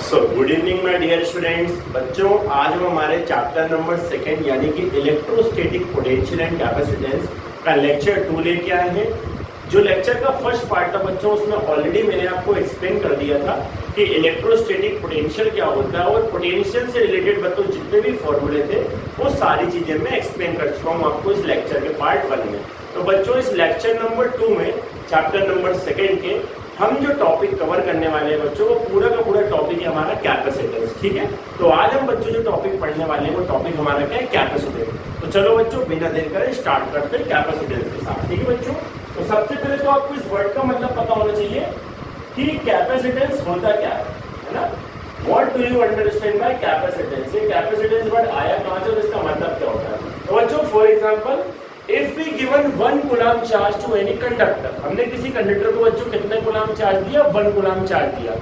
So good evening my dear students. बच्चों, आज हम हमारे चैप्टर नंबर 2 यानी कि इलेक्ट्रोस्टैटिक पोटेंशियल एंड कैपेसिटेंस का लेक्चर 2 लेके आए हैं। जो लेक्चर का फर्स्ट पार्ट था बच्चों, उसमें ऑलरेडी मैंने आपको एक्सप्लेन कर दिया था कि इलेक्ट्रोस्टैटिक पोटेंशियल क्या होता है और पोटेंशियल से रिलेटेड बच्चों जितने भी फॉर्मूले थे वो सारी चीजें मैं एक्सप्लेन कर चुका हूँ आपको इस लेक्चर के पार्ट 1 में। तो बच्चों, इस लेक्चर नंबर 2 में चैप्टर नंबर 2 के हम जो टॉपिक कवर करने वाले हैं बच्चों, वो पूरा का पूरा टॉपिक है हमारा कैपेसिटेंस। ठीक है, तो आज हम बच्चों जो टॉपिक पढ़ने वाले हैं वो टॉपिक हमारा क्या है, कैपेसिटेंस। तो चलो बच्चों, बिना देर करे स्टार्ट करते हैं कैपेसिटेंस के साथ। ठीक है बच्चों, तो सबसे पहले तो आपको इस वर्ड का मतलब पता होना चाहिए कि कैपेसिटेंस होता क्या है ना। What do you understand by capacitance? ये कैपेसिटेंस वर्ड आया कहां से और इसका मतलब क्या होता है? तो बच्चों, for example, if we given 1 coulomb charge to any conductor, हमने किसी कंडक्टर को बच्चों कितने कूलम चार्ज दिया? 1 कूलम चार्ज दिया,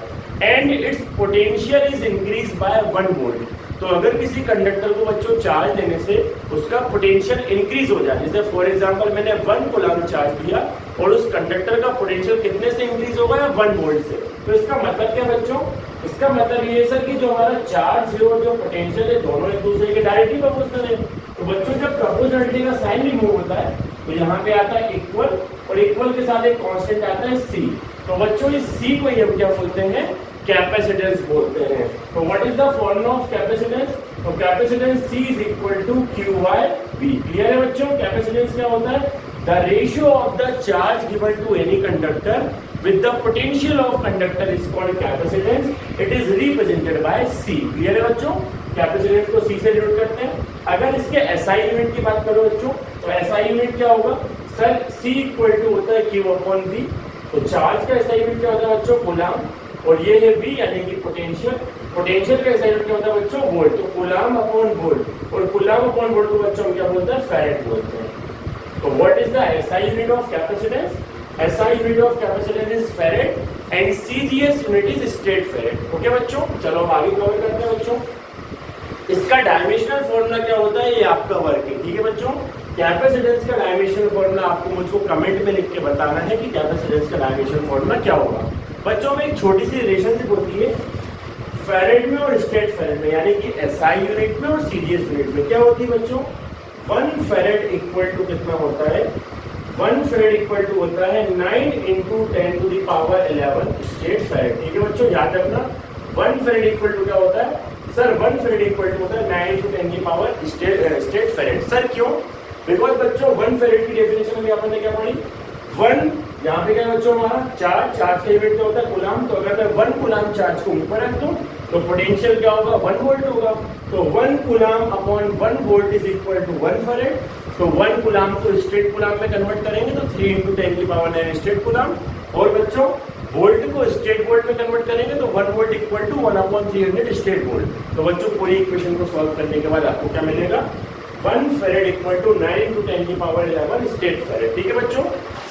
and it's potential is increase by 1 volt. तो अगर किसी कंडक्टर को बच्चों चार्ज देने से उसका पोटेंशियल इंक्रीज हो जाए, जैसे फॉर एग्जांपल मैंने 1 कूलम चार्ज दिया और उस कंडक्टर का पोटेंशियल कितने से इंक्रीज होगा? 1 वोल्ट से। तो इसका मतलब क्या बच्चों? इसका मतलब ये है सर कि जो हमारा चार्ज है और जो पोटेंशियल है दोनों एक दूसरे के डायरेक्टली प्रोपोर्शनल है। तो बच्चों, जब प्रोपोर्शनलिटी का साइन रिमूव होता है तो यहाँ पे आता है इक्वल, और इक्वल के साथ एक कांस्टेंट आता है सी। तो बच्चों, इस सी को हम क्या बोलते हैं? कैपेसिटेंस बोलते हैं। तो what is the formula of capacitance? तो capacitance C is equal to Q by V। Clear है बच्चों? कैपेसिटेंस क्या होता है? The ratio of the charge given to any conductor with the potential of conductor is called capacitance. It is represented by C. Clear है बच्चों? Capacitance को C से denote करते हैं। अगर इसके SI यूनिट की बात करो बच्चों, तो SI यूनिट क्या होगा? सर, C इक्वल टू होता है Q अपॉन V। तो चार्ज का SI यूनिट क्या होता है बच्चों? कूलम, और ये है V यानी कि पोटेंशियल। पोटेंशियल का SI यूनिट क्या होता है बच्चों? वोल्ट। तो कूलम अपॉन वोल्ट, और कूलम अपॉन वोल्ट को बच्चों क्या बोलते हैं? फैरेड बोलते हैं। तो what is the SI unit of capacitance? SI unit of capacitance is farad and CGS unit is straight farad. Okay बच्चों, चलो हम आगे कवर करते हैं बच्चों। इसका डायमेंशनल फॉर्मूला क्या होता है? ये आपका वर्क है। ठीक है बच्चों, कैपेसिटेंस का डायमेंशनल फॉर्मूला आपको मुझको कमेंट में लिख के बताना है कि कैपेसिटेंस का डायमेंशनल फॉर्मूला क्या होगा। बच्चों में एक छोटी सी रिलेशनशिप होती है फैरेड में और स्ट्रेट फैरेड में, यानी कि SI यूनिट में और CGS यूनिट में। क्या होती है बच्चों? 1 फैरेड इक्वल टू कितना होता है? 1 फैरेड इक्वल टू होता है 9 into 10 to the power 11 stat farad. ठीक है बच्चों, याद रखना 1 फैरेड इक्वल टू क्या होता है? सर, 1 फैरेड इक्वल टू होता है 9 इंटू 10 की पावर स्ट्रेट फैरेड। सर क्यों? बिकॉज बच्चों 1 फैरेड की डेफिनेशन में अपन ने क्या पढ़ी? 1 यहाँ पे क्या बच्चों हमारा चार्ज का यूनिट क्या होता है? कूलम। तो अगर मैं 1 कूलम चार्ज को ऊपर रख दूं तो पोटेंशियल क्या होगा? 1 वोल्ट होगा। तो 1 coulomb upon 1 volt is equal to 1 farad. तो 1 कूलम को स्ट्रेट कूलम में कन्वर्ट करेंगे तो 3 इंटू 10 की पावर 9 स्ट्रेट कूलम। और बच्चों, वोल्ट को स्ट्रेट वोल्ट में कन्वर्ट करेंगे तो 1 volt equal to 1/300 stat volt. तो बच्चों, पूरी इक्वेशन को सॉल्व करने के बाद आपको क्या मिलेगा? 1 फैरेड इक्वल टू 9 इंटू 10 की पावर 11 स्ट्रेट फैरेड। ठीक है बच्चों,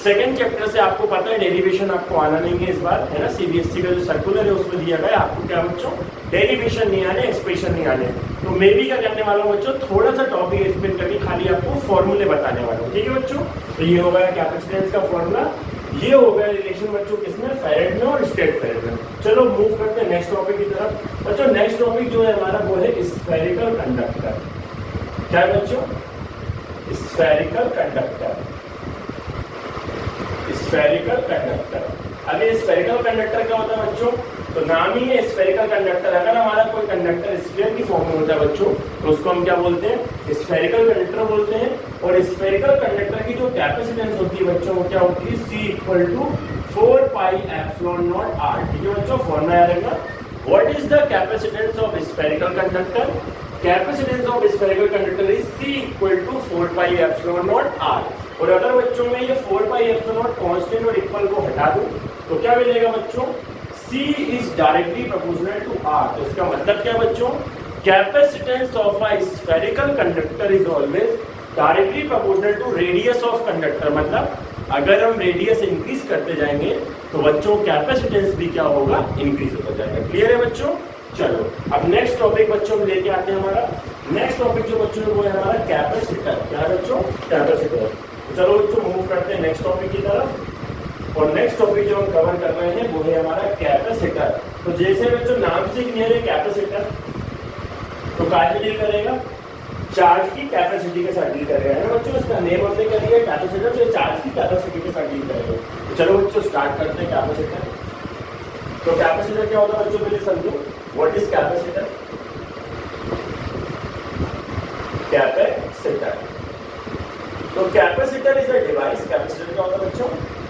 सेकंड चैप्टर से आपको पता है डेरिवेशन आपको आना नहीं है इस बार, है ना। CBSE का जो सर्कुलर है उसमें दिया गया आपको क्या बच्चों? डेरिवेशन नहीं आने, एक्सप्रेशन नहीं आने। तो मैं भी क्या करने वाला हूँ बच्चों? थोड़ा सा टॉपिक एक्सप्लेन करके खाली आपको फॉर्मूले बताने वाला हूँ। ठीक है बच्चों, तो ये हो गया कैपेसिटेंस का फॉर्मूला, ये हो गया रिलेशन बच्चों किसमें? फैरेड में और स्ट्रेट फैरेड में। चलो मूव करते हैं नेक्स्ट टॉपिक की तरफ। बच्चों, नेक्स्ट टॉपिक जो है हमारा वो है स्फेरिकल कंडक्टर। क्या बच्चों? Spherical conductor. Spherical conductor. अभी स्फेरिकल कंडक्टर क्या होता है बच्चों? तो नाम ही है स्फेरिकल कंडक्टर। अगर हमारा कोई कंडक्टर स्फीयर की फॉर्म में होता है बच्चों, तो उसको हम क्या बोलते हैं? स्फेरिकल कंडक्टर बोलते हैं। और स्फेरिकल कंडक्टर की जो कैपेसिटेंस होती है बच्चों, वो क्या होती है? C equal to 4 pi epsilon naught R। ठीक है बच्चों, फॉर्मूला याद रखना। What is the capacitance of spherical conductor? Capacitance of spherical conductor is C equal to 4 pi epsilon naught R। और अगर बच्चों में ये 4 पाई एप्सिलॉन नॉट कांस्टेंट और इक्वल को हटा दूं तो क्या मिलेगा बच्चों? C is directly proportional to R। तो इसका मतलब क्या बच्चों? Capacitance of a spherical conductor is always directly proportional to radius of conductor. मतलब अगर हम रेडियस इंक्रीज करते जाएंगे तो बच्चों कैपेसिटेंस भी क्या होगा? इंक्रीज होता जाएगा। क्लियर है बच्चों? चलो अब नेक्स्ट टॉपिक बच्चों में लेके आते हैं। हमारा नेक्स्ट टॉपिक जो बच्चों वो है हमारा कैपेसिटर। क्या बच्चों? कैपेसिटर। चलो बच्चों मूव करते हैं नेक्स्ट टॉपिक की तरफ। और नेक्स्ट टॉपिक जो हम कवर कर रहे हैं वो है हमारा कैपेसिटर। तो जैसे बच्चों नाम से क्लियर है कैपेसिटर, तो काहे डील करेगा, चार्ज की कैपेसिटी के साथ डील करेगा ना बच्चों। इसका नेम होते क्या दिया कैपेसिटर, तो चार्ज की कैपेसिटी के साथ डील करेगा। तो चलो बच्चों स्टार्ट करते हैं कैपेसिटर। तो कैपेसिटर क्या होता है बच्चों, पहले समझो व्हाट इज कैपेसिटर। कैपेसिटर, तो capacitor is a device, capacitor क्या होता है बच्चों,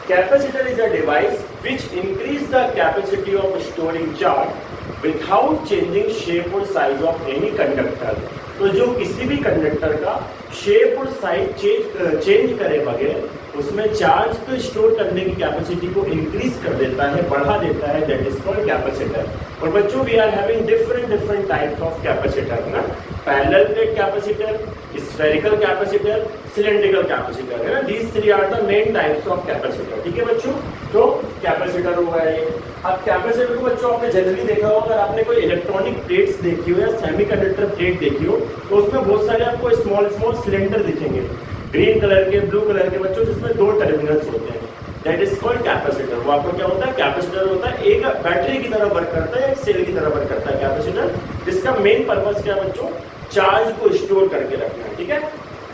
capacitor is a device which increase the capacity of storing charge without changing shape और साइज ऑफ एनी कंडक्टर। तो जो किसी भी कंडक्टर का शेप और साइज चेंज करे बगैर उसमें चार्ज को स्टोर करने की कैपेसिटी को इंक्रीज कर देता है, बढ़ा देता है, दैट इज कॉल्ड कैपेसिटर। और बच्चों we are having different types of capacitor ना, parallel plate capacitor, spherical capacitor, cylindrical capacitor है ना। These three are the main types of capacitor, ठीक है बच्चों। तो कैपेसिटर हुआ है। अब कैपेसिटर को बच्चों आपने जनरली देखा होगा, अगर आपने कोई इलेक्ट्रॉनिक प्लेट्स देखी हो या सेमीकंडक्टर प्लेट देखी हो तो उसमें बहुत सारे आपको स्मॉल स्मॉल सिलेंडर दिखेंगे, ग्रीन कलर के, ब्लू कलर के बच्चों, जिसमें दो टर्मिनल्स होते हैं, दैट इज कॉल्ड कैपेसिटर। वो आपको क्या होता है, कैपेसिटर होता है, एक बैटरी की तरह वर्क करता है, एक सेल की तरह वर्क करता है कैपेसिटर, जिसका मेन पर्पस क्या है बच्चों, चार्ज को स्टोर करके रखना है, ठीक है।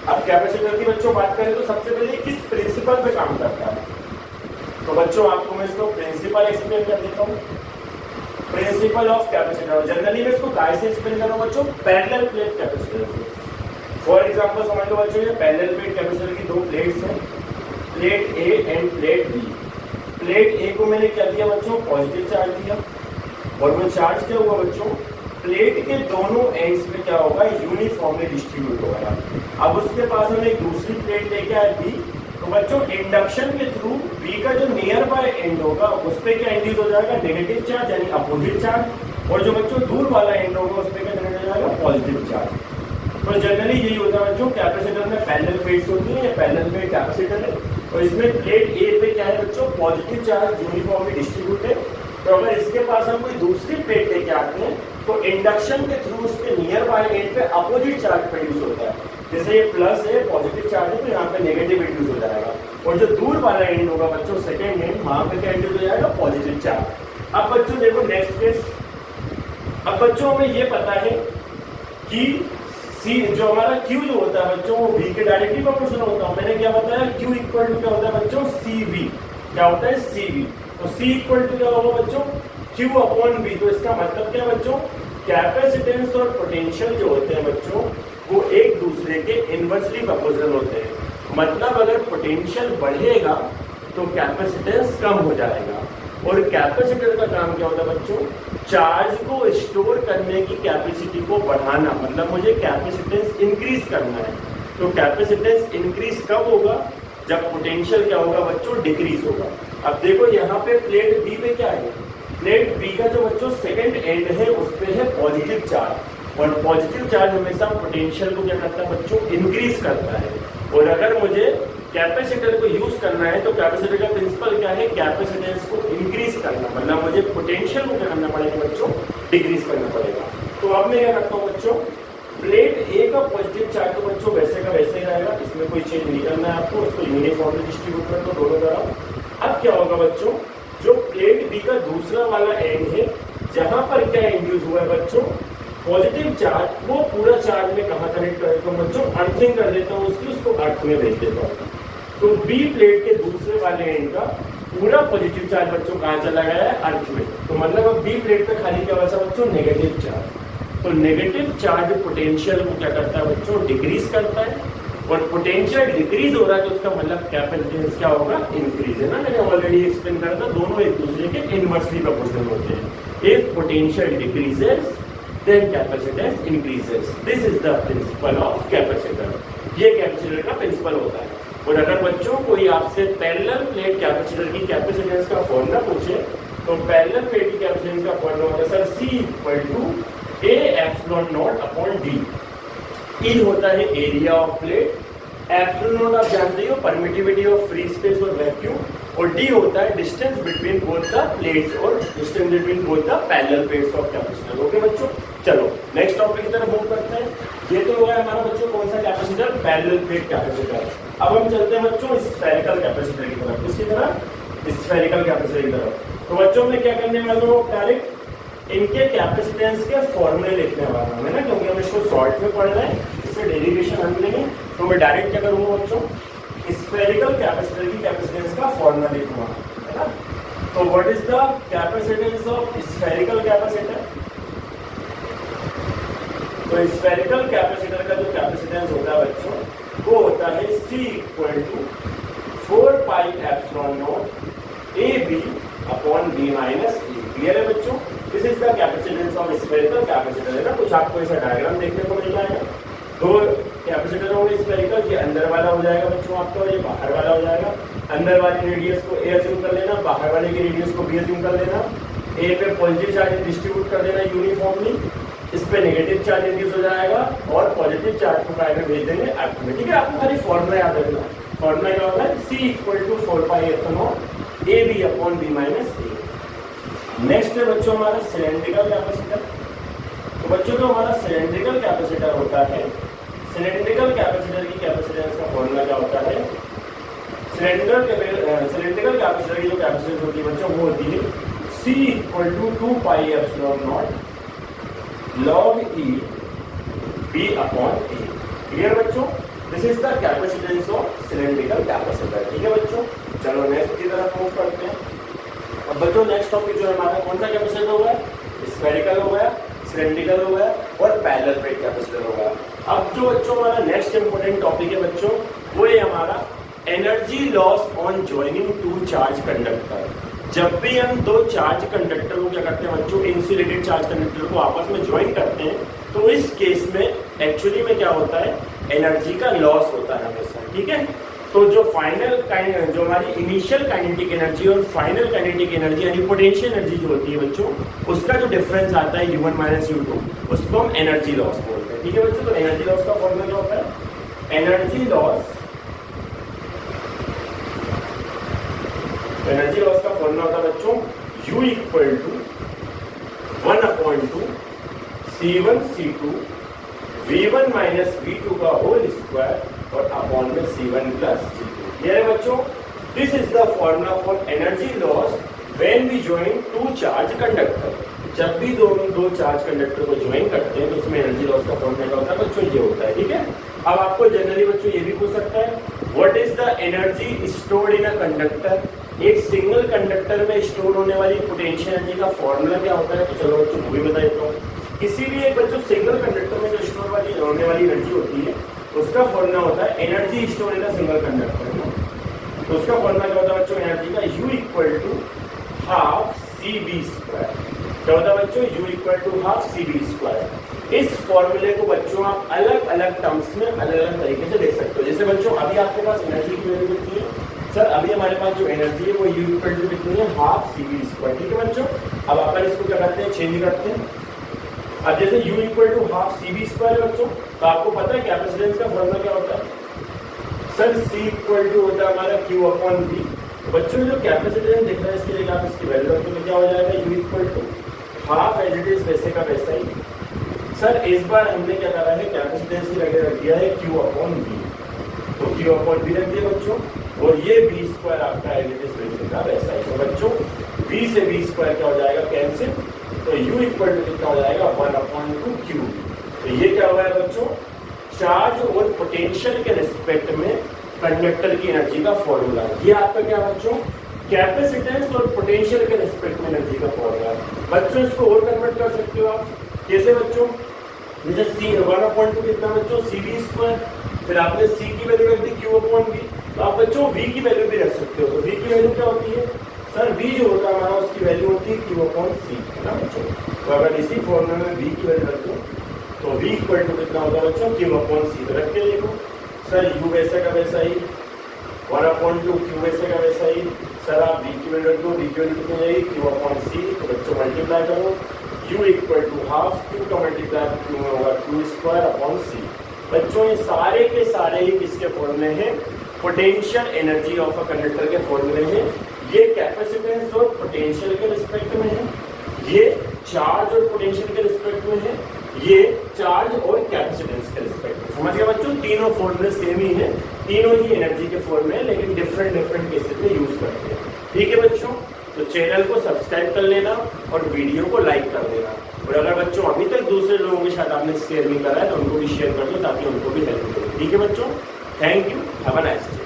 अब कैपेसिटर की बच्चों बात करें तो सबसे पहले किस प्रिंसिपल पे काम करता है, तो बच्चों आपको मैं इसको प्रिंसिपल एक्सप्लेन कर देता हूँ। प्रिंसिपल ऑफ कैपेसिटर, जनरली मैं इसको काय से एक्सप्लेन कर रहा हूँ बच्चों, पैरेलल प्लेट कैपेसिटर से। फॉर एग्जांपल समझ लो बच्चों, ये पैरेलल प्लेट कैपेसिटर की दो प्लेट्स हैं, plate A and plate B. Plate A को मैंने क्या दिया बच्चों, पॉजिटिव चार्ज दिया, और वो चार्ज क्या हुआ बच्चों, प्लेट के दोनों एंड्स में क्या होगा, यूनिफॉर्मली डिस्ट्रीब्यूट होगा। अब उसके पास हम एक दूसरी प्लेट लेके आए बी, तो बच्चों इंडक्शन के थ्रू बी का जो नियर बाय एंड होगा उस पर क्या इंड्यूस हो जाएगा, नेगेटिव चार्ज यानी अपोजिट चार्ज, और जो बच्चों दूर वाला एंड होगा उस पर क्या जनरेट हो जाएगा, पॉजिटिव चार्ज। तो जनरली यही होता है बच्चों, कैपेसिटर में पैरेलल प्लेट्स होती है, पैरेलल प्लेट कैपेसिटर है, और इसमें प्लेट ए पे क्या है बच्चों, पॉजिटिव चार्ज यूनिफॉर्मली डिस्ट्रीब्यूट है। तो अगर इसके पास हम कोई दूसरी प्लेट लेके आते हैं तो इंडक्शन के थ्रू उसके नियर बाय एंड पे अपोजिट चार्ज प्रोड्यूस होता है, जैसे ये प्लस है, पॉजिटिव चार्ज है, तो यहाँ पे नेगेटिव इंड्यूस हो जाएगा, और जो दूर वाला एंड होगा बच्चों सेकेंड एंड, वहां पे क्या इंड्यूस हो जाएगा, पॉजिटिव चार्ज। अब बच्चों देखो नेक्स्ट केस, अब बच्चों हमें ये पता है कि सी जो हमारा Q जो होता है बच्चों वो V के डायरेक्टली प्रोपोर्शनल होता है। मैंने क्या बताया, Q इक्वल टू क्या होता है बच्चों, CV, क्या होता है CV, तो C इक्वल टू क्या होगा बच्चों, Q अपॉन V। तो इसका मतलब क्या बच्चों, कैपेसिटेंस और पोटेंशियल जो होते हैं बच्चों वो एक दूसरे के इनवर्सली प्रोपोर्शनल होते हैं। मतलब अगर पोटेंशियल बढ़ेगा तो कैपेसिटेंस कम हो जाएगा, और कैपेसिटर का काम क्या होता है बच्चों, चार्ज को स्टोर करने की कैपेसिटी को बढ़ाना, मतलब मुझे कैपेसिटेंस इंक्रीज करना है। तो कैपेसिटेंस इंक्रीज कब होगा, जब पोटेंशियल क्या होगा बच्चों, डिक्रीज होगा। अब देखो यहाँ पे प्लेट बी पे क्या है, प्लेट बी का जो बच्चों सेकंड एंड है उस पे है पॉजिटिव चार्ज, और पॉजिटिव चार्ज हमेशा पोटेंशियल को क्या करता है बच्चों, इंक्रीज करता है। और अगर मुझे कैपेसिटर को यूज करना है तो कैपेसिटर का प्रिंसिपल क्या है, कैपेसिटेंस को इंक्रीज करना, मतलब मुझे पोटेंशियल को क्या करना पड़ेगा बच्चों, डिक्रीज करना पड़ेगा। तो अब मैं क्या करता हूँ बच्चों, प्लेट ए का पॉजिटिव चार्ज तो बच्चों वैसे का वैसे ही रहेगा, इसमें कोई चेंज नहीं करना है आपको, उसको यूनिफॉर्मली डिस्ट्रीब्यूट कर दो दोनों तरफ। अब क्या होगा बच्चों, जो प्लेट बी का दूसरा वाला एंड है जहां पर क्या इंड्यूस हुआ है बच्चों, पॉजिटिव चार्ज, वो पूरा चार्ज में कहाँ कनेक्ट कर देता हूँ बच्चों, अर्थिंग कर देता हूँ उसकी, उसको अर्थ में भेज देता हूँ। तो बी प्लेट के दूसरे वाले एंड का पूरा पॉजिटिव चार्ज बच्चों कहाँ चला गया है, अर्थ में। तो मतलब अब बी प्लेट पे खाली क्या बचा बच्चों, नेगेटिव चार्ज। तो नेगेटिव चार्ज पोटेंशियल को क्या करता है बच्चों, डिक्रीज करता है, और पोटेंशियल डिक्रीज हो रहा है तो उसका मतलब कैपेसिटेंस क्या होगा, इंक्रीज है ना। मैंने ऑलरेडी एक्सप्लेन करा था, दोनों एक दूसरे के इनवर्सली प्रोपोर्शनल होते हैं। If potential decreases then capacitance increases. This is the principle of capacitor. ये कैपेसिटर का प्रिंसिपल होता है। और अगर बच्चों कोई आपसे पैरेलल प्लेट कैपेसिटर की कैपेसिटेंस का फॉर्मूला पूछे तो पैरेलल प्लेट की कैपेसिटेंस का फॉर्मूला होता है sir C equal to A epsilon naught upon D। E होता है area of plate, epsilon naught आप जानते हो परमिटिविटी ऑफ फ्री स्पेस और वैक्यूम, और डी होता है distance between both the plates और distance between both the parallel plates of capacitor. Okay बच्चों, चलो नेक्स्ट टॉपिक की तरफ मूव करते हैं। ये तो हुआ हमारा बच्चों कौन सा कैपेसिटर, पैरेलल प्लेट कैपेसिटर। अब हम चलते हैं बच्चों स्फेरिकल कैपेसिटर की तरफ। किसकी तरफ, स्फेरिकल कैपेसिटर की तरफ। तो बच्चों में क्या करने वाला हूँ, डायरेक्ट इनके कैपेसिटेंस के फॉर्मूले लिखने वाला हूँ, है ना, क्योंकि हमें इसको शॉर्ट में पढ़ना है, इससे डेरिवेशन हम लेंगे। तो मैं डायरेक्ट क्या करूँगा बच्चों, स्फेरिकल कैपेसिटर की कैपेसिटेंस का फॉर्मूला लिखूंगा, है ना। तो what is the capacitance of spherical capacitor? तो स्फेरिकल कैपेसिटर का जो कैपेसिटेंस होता है बच्चों, वो होता है C = 4 pi epsilon not AB upon B minus E। Clear है बच्चों? This is the capacitance of spherical capacitor, है ना। कुछ आपको ऐसा डायग्राम देखने को मिल जाएगा, दो कैपेसिटर होंगे स्फेरिकल, ये अंदर वाला हो जाएगा बच्चों आपका, और ये बाहर वाला हो जाएगा। अंदर वाली रेडियस को A अज्यूम कर लेना, बाहर वाले की रेडियस को B अज्यूम कर लेना। A पे पॉजिटिव चार्ज डिस्ट्रीब्यूट कर देना यूनिफॉर्मली, इस पे नेगेटिव चार्ज इंड्यूस हो जाएगा, और पॉजिटिव चार्ज को बाहर में भेज देंगे एटम में। ठीक है, आपको खाली फॉर्मूला याद रखना। फॉर्मूला क्या होता है? C = 4 pi epsilon not AB upon B minus A। Next है बच्चों हमारा सिलेंड्रिकल कैपेसिटर। तो बच्चों जो हमारा सिलेंड्रिकल कैपेसिटर होता है, सिलेंड्रिकल कैपेसिटर की कैपेसिटेंस का फॉर्मूला क्या होता है? सिलेंड्रिकल कैपेसिटर की जो कैपेसिटेंस होती है बच्चों, वो होती है C = 2 pi epsilon naught log E B upon A। Clear बच्चों? This is the capacitance of cylindrical capacitor. ठीक है बच्चों, चलो नेक्स्ट की तरफ मूव करते हैं। अब बच्चों नेक्स्ट टॉपिक जो है हमारा, कौन सा कैपेसिटर हो गया? स्फेरिकल हो गया, सिलेंड्रिकल हो गया, और पैरेलल प्लेट कैपेसिटर हो गया। अब जो बच्चों हमारा नेक्स्ट इंपॉर्टेंट टॉपिक है बच्चों, वो है हमारा energy loss on joining two charge conductor. जब भी हम दो चार्ज कंडक्टर को क्या करते हैं बच्चों, इंसुलेटेड चार्ज कंडक्टर को आपस में ज्वाइन करते हैं, तो इस केस में एक्चुअली में क्या होता है, एनर्जी का लॉस होता है हमेशा। ठीक है, तो जो फाइनल जो हमारी इनिशियल काइनेटिक एनर्जी और फाइनल काइनेटिक एनर्जी यानी पोटेंशियल एनर्जी जो होती है बच्चों, उसका जो डिफरेंस आता है U1 माइनस U2, उसको हम एनर्जी लॉस बोलते हैं। ठीक है बच्चों, तो एनर्जी लॉस का फॉर्मूला क्या होता है? एनर्जी लॉस का फॉर्मूला होता है बच्चों U = 1/2 C1 C2 V1 minus V2 का होल स्क्वायर और अपॉन में C1 प्लस C2। ये है बच्चों, this is the formula for energy loss when we join two charge conductor. जब भी दो चार्ज कंडक्टर को ज्वाइन करते हैं तो उसमें एनर्जी लॉस का फॉर्मूला क्या होता है बच्चों, ये होता है। ठीक है, अब आपको जनरली बच्चों ये भी पूछ सकता है, what is the energy stored in a conductor? एक सिंगल कंडक्टर में स्टोर होने वाली पोटेंशियल एनर्जी का फॉर्मूला क्या होता है? तो चलो बच्चों वो भी बता देता हूँ। किसी भी एक बच्चों सिंगल कंडक्टर में जो स्टोर होने वाली एनर्जी होती है, उसका फॉर्मूला होता है energy store in a single conductor. तो उसका फॉर्मूला क्या होता है बच्चों एनर्जी का? U = 1/2 CV²। क्या होता है बच्चों? U = 1/2 CV²। इस फॉर्मूले को बच्चों आप अलग अलग टर्म्स में अलग अलग तरीके से देख सकते हो। जैसे बच्चों अभी आपके पास एनर्जी की वैल्यू कितनी है? सर अभी हमारे पास जो एनर्जी है वो U = कितनी है? 1/2 CV²। ठीक है बच्चों, अब अपन इसको क्या करते हैं, चेंज करते हैं। अब जैसे U = 1/2 CV² है बच्चों, तो आपको पता है कैपेसिटेंस का फॉर्मूला क्या होता है? सर C = होता है हमारा Q अपॉन V। तो बच्चों जो कैपेसिटेंस दिख रहा है इसके लिए आप इसकी वैल्यू रखते तो क्या हो जाएगा? U = 1/2 एज इट इज वैसे का वैसा ही। सर इस बार हमने क्या करा है, कैपेसिटेंस की जगह रख दिया है Q अपॉन V। तो Q अपॉन V रख दिया बच्चों, और ये V² आपका एज इट इज वैसे का वैसा ही। तो बच्चों V से V² क्या हो जाएगा? कैंसिल। तो U = कितना हो जाएगा? 1/2 Q। तो ये क्या हुआ है बच्चों? चार्ज और पोटेंशियल के रिस्पेक्ट में कंडक्टर की एनर्जी का फॉर्मूला। ये आपका क्या बच्चों? कैपेसिटेंस और पोटेंशियल के रिस्पेक्ट में एनर्जी का फॉर्मूला। बच्चों इसको और कन्वर्ट कर सकते हो आप, कैसे बच्चों? जैसे C 1/2 कितना बच्चों? CV²। फिर आपने C की वैल्यू रख दी Q अपॉन V, तो आप बच्चों V की वैल्यू भी रख सकते हो। तो V की वैल्यू क्या होती है? सर V जो होता है हमारा उसकी वैल्यू होती है Q अपॉन C, है ना बच्चों। तो अगर इसी फॉर्मूले में V की वैल्यू रख दो तो V = कितना होगा बच्चों? Q upon C। तो रख के देखो सर U वैसे का वैसा ही, 1/2 Q वैसे का वैसा ही। सर आप V की वैल्यू रख दो, V की वैल्यू कितनी जाएगी? Q upon C। तो बच्चों मल्टीप्लाई करो, U = 1/2 Q का मल्टीप्लाई होगा Q² अपॉन C। बच्चों ये सारे के सारे ही किसके फॉर्मूले हैं? Potential energy of a conductor के फॉर्मूले हैं। ये कैपेसिटेंस और पोटेंशियल के रिस्पेक्ट में है, ये चार्ज और पोटेंशियल के रिस्पेक्ट में है, ये चार्ज और कैपेसिटेंस के रिस्पेक्ट में। समझ गए बच्चों? तीनों फॉर्मूले सेम ही है, तीनों ही एनर्जी के फॉर्मूले हैं, लेकिन डिफरेंट केसेस में यूज करते हैं। ठीक है बच्चों, तो चैनल को सब्सक्राइब कर लेना और वीडियो को लाइक कर देना। और अगर बच्चों अभी तक दूसरे लोगों के साथ आपने शेयर नहीं करा है तो उनको भी शेयर कर दो ताकि उनको भी हेल्प मिले। ठीक है बच्चों, thank you, have a nice day.